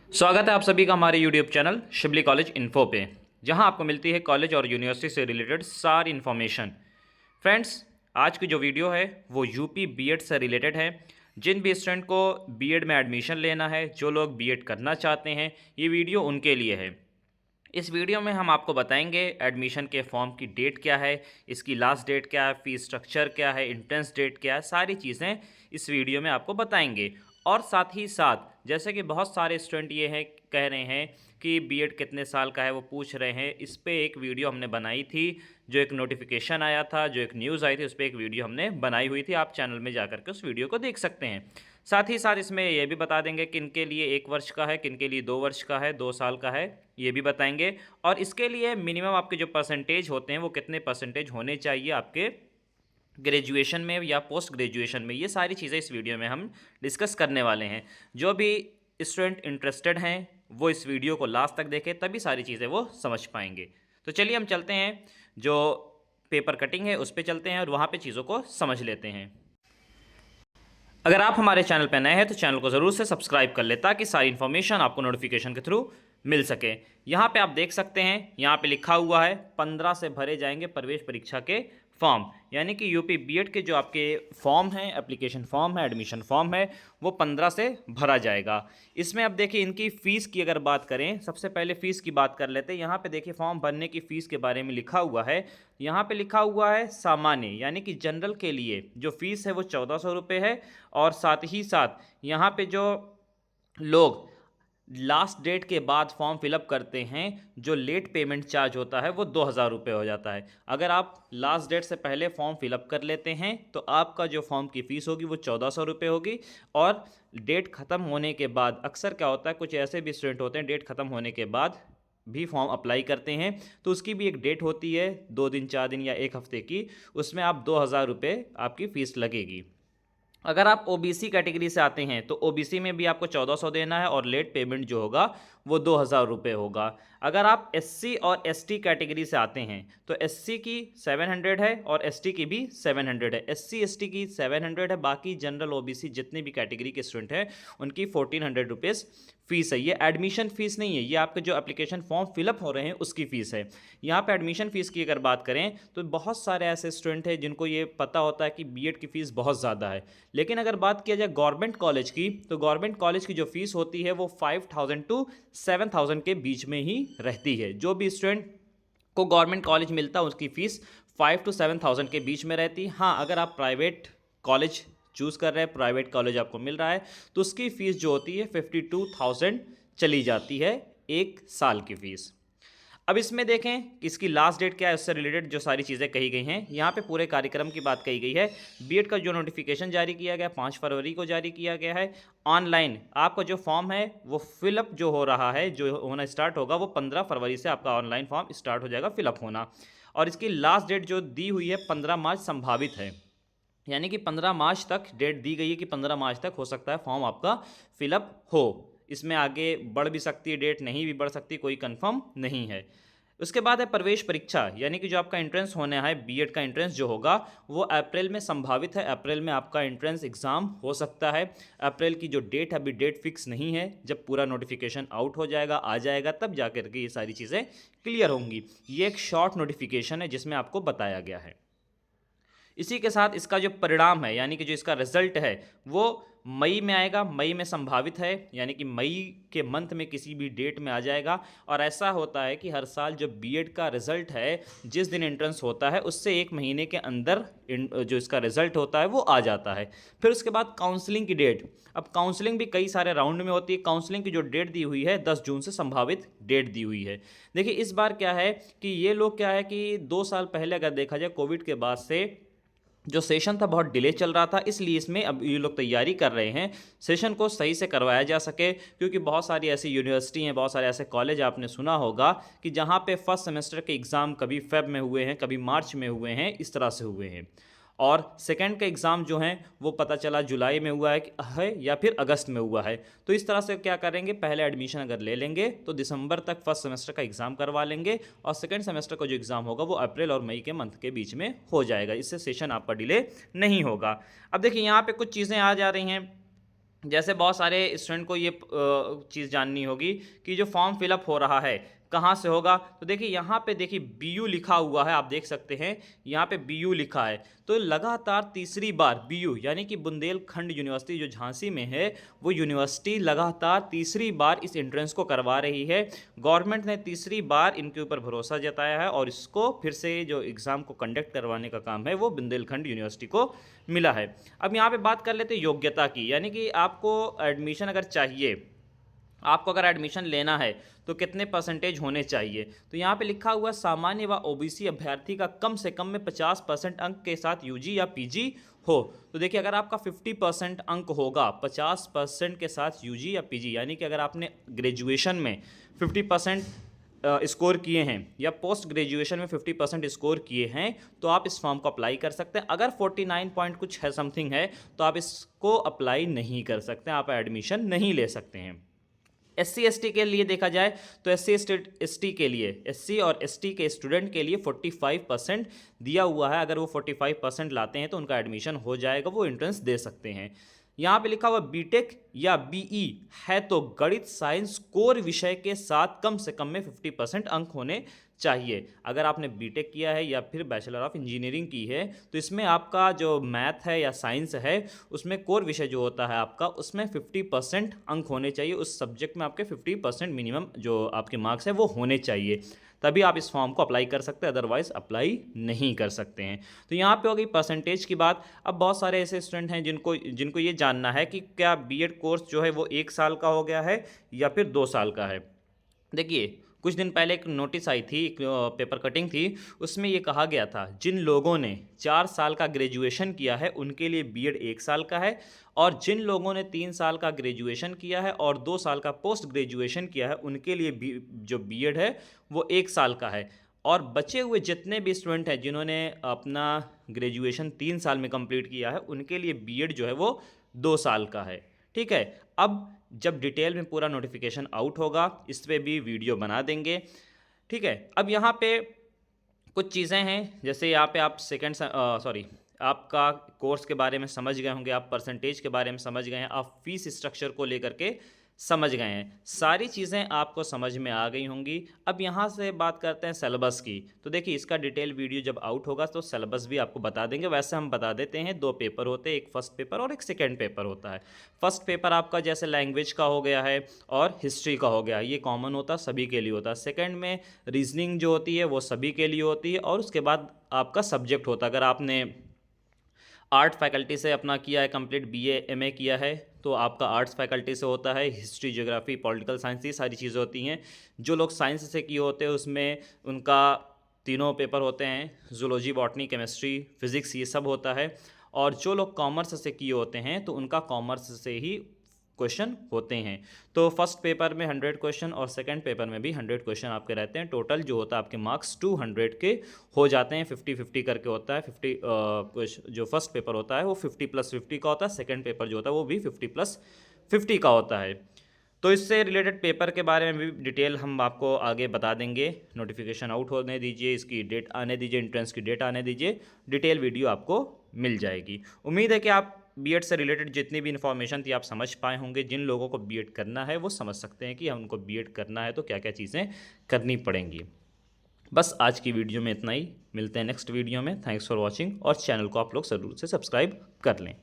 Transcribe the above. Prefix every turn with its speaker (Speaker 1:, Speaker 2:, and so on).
Speaker 1: स्वागत है आप सभी का हमारे YouTube channel Shibli college info पे, जहां आपको मिलती है कॉलेज और यूनिवर्सिटी से रिलेटेड सारी इन्फॉर्मेशन। फ्रेंड्स, आज की जो वीडियो है वो यूपी बीएड से रिलेटेड है। जिन भी स्टूडेंट को बीएड में एडमिशन लेना है, जो लोग बीएड करना चाहते हैं, ये वीडियो उनके लिए है। इस वीडियो में हम आपको बताएंगे एडमिशन के फॉर्म की डेट क्या है, इसकी लास्ट डेट क्या है, फीस स्ट्रक्चर क्या है, एंट्रेंस डेट क्या है, सारी चीज़ें इस वीडियो में आपको बताएंगे। और साथ ही साथ जैसे कि बहुत सारे स्टूडेंट ये हैं कह रहे हैं कि बीएड कितने साल का है, वो पूछ रहे हैं। इस पे एक वीडियो हमने बनाई थी, जो एक नोटिफिकेशन आया था, जो एक न्यूज़ आई थी, उस पर एक वीडियो हमने बनाई हुई थी। आप चैनल में जाकर के उस वीडियो को देख सकते हैं। साथ ही साथ इसमें ये भी बता देंगे किन के लिए 1 वर्ष का है, किन के लिए 2 वर्ष का है, 2 साल का है, ये भी बताएंगे। और इसके लिए मिनिमम आपके जो परसेंटेज होते हैं वो कितने परसेंटेज होने चाहिए आपके ग्रेजुएशन में या पोस्ट ग्रेजुएशन में, ये सारी चीज़ें इस वीडियो में हम डिस्कस करने वाले हैं। जो भी स्टूडेंट इंटरेस्टेड हैं वो इस वीडियो को लास्ट तक देखें, तभी सारी चीज़ें वो समझ पाएंगे। तो चलिए हम चलते हैं, जो पेपर कटिंग है उस पर चलते हैं और वहाँ पे चीज़ों को समझ लेते हैं। अगर आप हमारे चैनल पर नए हैं तो चैनल को ज़रूर से सब्सक्राइब कर ले, ताकि सारी इन्फॉर्मेशन आपको नोटिफिकेशन के थ्रू मिल सके। यहाँ पे आप देख सकते हैं, यहाँ पे लिखा हुआ है 15 से भरे जाएंगे प्रवेश परीक्षा के फॉर्म। यानी कि यूपी बीएड के जो आपके फॉर्म हैं, एप्लीकेशन फॉर्म है, एडमिशन फॉर्म है, वो 15 से भरा जाएगा। इसमें अब देखिए इनकी फ़ीस की अगर बात करें, सबसे पहले फ़ीस की बात कर लेते हैं। यहाँ पे देखिए फॉर्म भरने की फ़ीस के बारे में लिखा हुआ है। यहाँ पे लिखा हुआ है सामान्य यानी कि जनरल के लिए जो फ़ीस है वो 1400 रुपये है। और साथ ही साथ यहाँ पे जो लोग लास्ट डेट के बाद फॉर्म फिलअप करते हैं, जो लेट पेमेंट चार्ज होता है वो 2000 रुपये हो जाता है। अगर आप लास्ट डेट से पहले फॉर्म फिलअप कर लेते हैं तो आपका जो फॉर्म की फ़ीस होगी वो 1400 रुपये होगी। और डेट ख़त्म होने के बाद अक्सर क्या होता है, कुछ ऐसे भी स्टूडेंट होते हैं डेट ख़त्म होने के बाद भी फॉर्म अप्लाई करते हैं, तो उसकी भी एक डेट होती है 2 दिन, 4 दिन या 1 हफ्ते की, उसमें आप 2000 रुपये आपकी फ़ीस लगेगी। अगर आप ओबीसी कैटेगरी से आते हैं तो ओबीसी में भी आपको 1400 देना है और लेट पेमेंट जो होगा वो 2000 रुपये होगा। अगर आप एससी और एसटी कैटेगरी से आते हैं तो एससी की 700 है और एसटी की भी 700 है। एससी एसटी की 700 है, बाकी जनरल ओबीसी जितने भी कैटेगरी के स्टूडेंट हैं उनकी 1400 रुपीज़ फ़ीस है। ये एडमिशन फ़ीस नहीं है, ये आपके जो एप्लीकेशन फॉर्म फिलअप हो रहे हैं उसकी फ़ीस है। यहाँ पे एडमिशन फ़ीस की अगर बात करें तो बहुत सारे ऐसे स्टूडेंट हैं जिनको ये पता होता है कि बीएड की फ़ीस बहुत ज़्यादा है, लेकिन अगर बात किया जाए गवर्नमेंट कॉलेज की तो गवर्नमेंट कॉलेज की जो फ़ीस होती है वो 5000 टू 7000 के बीच में ही रहती है। जो भी स्टूडेंट को गवर्नमेंट कॉलेज मिलता है उसकी फ़ीस 5 to 7000 के बीच में रहती है। हाँ, अगर आप प्राइवेट कॉलेज चूज़ कर रहे हैं, प्राइवेट कॉलेज आपको मिल रहा है, तो उसकी फ़ीस जो होती है 52,000 चली जाती है, 1 साल की फ़ीस। अब इसमें देखें कि इसकी लास्ट डेट क्या है, उससे रिलेटेड जो सारी चीज़ें कही गई हैं, यहाँ पे पूरे कार्यक्रम की बात कही गई है। बीएड का जो नोटिफिकेशन जारी किया गया 5 फरवरी को जारी किया गया है। ऑनलाइन आपका जो फॉर्म है वो फिलअप जो हो रहा है, जो होना स्टार्ट होगा, वो 15 फरवरी से आपका ऑनलाइन फॉर्म स्टार्ट हो जाएगा फिलअप होना। और इसकी लास्ट डेट जो दी हुई है 15 मार्च संभावित है, यानी कि 15 मार्च तक डेट दी गई है कि 15 मार्च तक हो सकता है फॉर्म आपका फिलअप हो। इसमें आगे बढ़ भी सकती है डेट, नहीं भी बढ़ सकती, कोई कंफर्म नहीं है। उसके बाद है प्रवेश परीक्षा, यानी कि जो आपका एंट्रेंस होना है, बीएड का एंट्रेंस जो होगा वो अप्रैल में संभावित है। अप्रैल में आपका एंट्रेंस एग्ज़ाम हो सकता है। अप्रैल की जो डेट है, अभी डेट फिक्स नहीं है, जब पूरा नोटिफिकेशन आउट हो जाएगा, आ जाएगा, तब जाकर के ये सारी चीज़ें क्लियर होंगी। ये एक शॉर्ट नोटिफिकेशन है जिसमें आपको बताया गया है। इसी के साथ इसका जो परिणाम है, यानी कि जो इसका रिजल्ट है, वो मई में आएगा, मई में संभावित है, यानी कि मई के मंथ में किसी भी डेट में आ जाएगा। और ऐसा होता है कि हर साल जो बीएड का रिजल्ट है, जिस दिन एंट्रेंस होता है उससे 1 महीने के अंदर जो इसका रिजल्ट होता है वो आ जाता है। फिर उसके बाद काउंसलिंग की डेट, अब काउंसलिंग भी कई सारे राउंड में होती है। काउंसलिंग की जो डेट दी हुई है 10 जून से संभावित डेट दी हुई है। देखिए इस बार क्या है कि ये लोग क्या है कि 2 साल पहले अगर देखा जाए कोविड के बाद से जो सेशन था बहुत डिले चल रहा था, इसलिए इसमें अब ये लोग तैयारी कर रहे हैं सेशन को सही से करवाया जा सके। क्योंकि बहुत सारी ऐसी यूनिवर्सिटी हैं, बहुत सारे ऐसे कॉलेज आपने सुना होगा कि जहाँ पे फर्स्ट सेमेस्टर के एग्ज़ाम कभी फेब में हुए हैं, कभी मार्च में हुए हैं, इस तरह से हुए हैं। और सेकेंड का एग्ज़ाम जो हैं वो पता चला जुलाई में हुआ है या फिर अगस्त में हुआ है। तो इस तरह से क्या करेंगे, पहले एडमिशन अगर ले लेंगे तो दिसंबर तक फर्स्ट सेमेस्टर का एग्ज़ाम करवा लेंगे और सेकेंड सेमेस्टर का जो एग्ज़ाम होगा वो अप्रैल और मई के मंथ के बीच में हो जाएगा। इससे सेशन आपका डिले नहीं होगा। अब देखिए यहाँ पे कुछ चीज़ें आ जा रही हैं जैसे बहुत सारे स्टूडेंट को ये चीज़ जाननी होगी कि जो फॉर्म फिलअप हो रहा है कहाँ से होगा। तो देखिए यहाँ पे देखिए बीयू लिखा हुआ है, आप देख सकते हैं यहाँ पे बीयू लिखा है। तो लगातार तीसरी बार बीयू यानी कि बुंदेलखंड यूनिवर्सिटी जो झांसी में है, वो यूनिवर्सिटी लगातार तीसरी बार इस एंट्रेंस को करवा रही है। गवर्नमेंट ने तीसरी बार इनके ऊपर भरोसा जताया है और इसको फिर से जो एग्ज़ाम को कंडक्ट करवाने का काम है वो बुंदेलखंड यूनिवर्सिटी को मिला है। अब यहाँ पे बात कर लेते हैं योग्यता की, यानी कि आपको एडमिशन अगर चाहिए, आपको अगर एडमिशन लेना है तो कितने परसेंटेज होने चाहिए। तो यहाँ पे लिखा हुआ सामान्य व ओबीसी अभ्यर्थी का कम से कम में 50% अंक के साथ यूजी या पीजी हो। तो देखिए अगर आपका 50% अंक होगा 50% के साथ यूजी या पीजी, यानी कि अगर आपने ग्रेजुएशन में 50% स्कोर किए हैं या पोस्ट ग्रेजुएशन में 50% स्कोर किए हैं तो आप इस फॉर्म को अप्लाई कर सकते हैं। अगर 49 पॉइंट कुछ है समथिंग है तो आप इसको अप्लाई नहीं कर सकते, आप एडमिशन नहीं ले सकते हैं। SC ST के लिए देखा जाए तो SC के लिए, SC और ST के स्टूडेंट के लिए 45% दिया हुआ है। अगर वो 45% लाते हैं तो उनका एडमिशन हो जाएगा, वो एंट्रेंस दे सकते हैं। यहाँ पे लिखा हुआ बीटेक या बीई है तो गणित साइंस कोर विषय के साथ कम से कम में 50% अंक होने चाहिए। अगर आपने बीटेक किया है या फिर बैचलर ऑफ इंजीनियरिंग की है तो इसमें आपका जो मैथ है या साइंस है उसमें कोर विषय जो होता है आपका, उसमें 50% अंक होने चाहिए। उस सब्जेक्ट में आपके 50% मिनिमम जो आपके मार्क्स हैं वो होने चाहिए, तभी आप इस फॉर्म को अप्लाई कर सकते हैं, अदरवाइज़ अप्लाई नहीं कर सकते हैं। तो यहाँ पे हो गई परसेंटेज की बात। अब बहुत सारे ऐसे स्टूडेंट हैं जिनको जिनको ये जानना है कि क्या बीएड कोर्स जो है वो 1 साल का हो गया है या फिर 2 साल का है। देखिए कुछ दिन पहले एक नोटिस आई थी, एक पेपर कटिंग थी, उसमें ये कहा गया था जिन लोगों ने 4 साल का ग्रेजुएशन किया है उनके लिए बीएड 1 साल का है, और जिन लोगों ने 3 साल का ग्रेजुएशन किया है और 2 साल का पोस्ट ग्रेजुएशन किया है उनके लिए जो बीएड है वो 1 साल का है। और बचे हुए जितने भी स्टूडेंट हैं जिन्होंने अपना ग्रेजुएशन 3 साल में कंप्लीट किया है उनके लिए बीएड जो है वो 2 साल का है। ठीक है, अब जब डिटेल में पूरा नोटिफिकेशन आउट होगा इस पर भी वीडियो बना देंगे। ठीक है, अब यहाँ पे कुछ चीज़ें हैं, जैसे यहाँ पे आप आपका कोर्स के बारे में समझ गए होंगे, आप परसेंटेज के बारे में समझ गए हैं, आप फीस स्ट्रक्चर को लेकर के समझ गए हैं, सारी चीज़ें आपको समझ में आ गई होंगी। अब यहाँ से बात करते हैं सिलेबस की। तो देखिए इसका डिटेल वीडियो जब आउट होगा तो सिलेबस भी आपको बता देंगे। वैसे हम बता देते हैं, 2 पेपर होते हैं, एक फर्स्ट पेपर और एक सेकेंड पेपर होता है। फर्स्ट पेपर आपका जैसे लैंग्वेज का हो गया है और हिस्ट्री का हो गया, ये कॉमन होता है, सभी के लिए होता है। सेकेंड में रीजनिंग जो होती है वो सभी के लिए होती है, और उसके बाद आपका सब्जेक्ट होता है। अगर आपने आर्ट फैकल्टी से अपना किया है कंप्लीट, BA MA किया है तो आपका आर्ट्स फैकल्टी से होता है। हिस्ट्री, ज्योग्राफी, पॉलिटिकल साइंस, ये सारी चीज़ें होती हैं। जो लोग साइंस से किए होते हैं उसमें उनका तीनों पेपर होते हैं, जूलॉजी, बॉटनी, केमिस्ट्री, फिज़िक्स, ये सब होता है। और जो लोग कॉमर्स से किए होते हैं तो उनका कॉमर्स से ही क्वेश्चन होते हैं। तो फर्स्ट पेपर में 100 क्वेश्चन और सेकंड पेपर में भी 100 क्वेश्चन आपके रहते हैं। टोटल जो होता है आपके मार्क्स 200 के हो जाते हैं, 50-50 करके होता है। 50 जो फर्स्ट पेपर होता है वो 50+50 का होता है, सेकंड पेपर जो होता है वो भी 50+50 का होता है। तो इससे रिलेटेड पेपर के बारे में भी डिटेल हम आपको आगे बता देंगे। नोटिफिकेशन आउट होने दीजिए, इसकी डेट आने दीजिए, एंट्रेंस की डेट आने दीजिए, डिटेल वीडियो आपको मिल जाएगी। उम्मीद है कि आप बीएड से रिलेटेड जितनी भी इन्फॉर्मेशन थी आप समझ पाए होंगे। जिन लोगों को बीएड करना है वो समझ सकते हैं कि हम उनको बीएड करना है तो क्या क्या चीज़ें करनी पड़ेंगी। बस आज की वीडियो में इतना ही, मिलते हैं नेक्स्ट वीडियो में। थैंक्स फॉर वॉचिंग, और चैनल को आप लोग ज़रूर से सब्सक्राइब कर लें।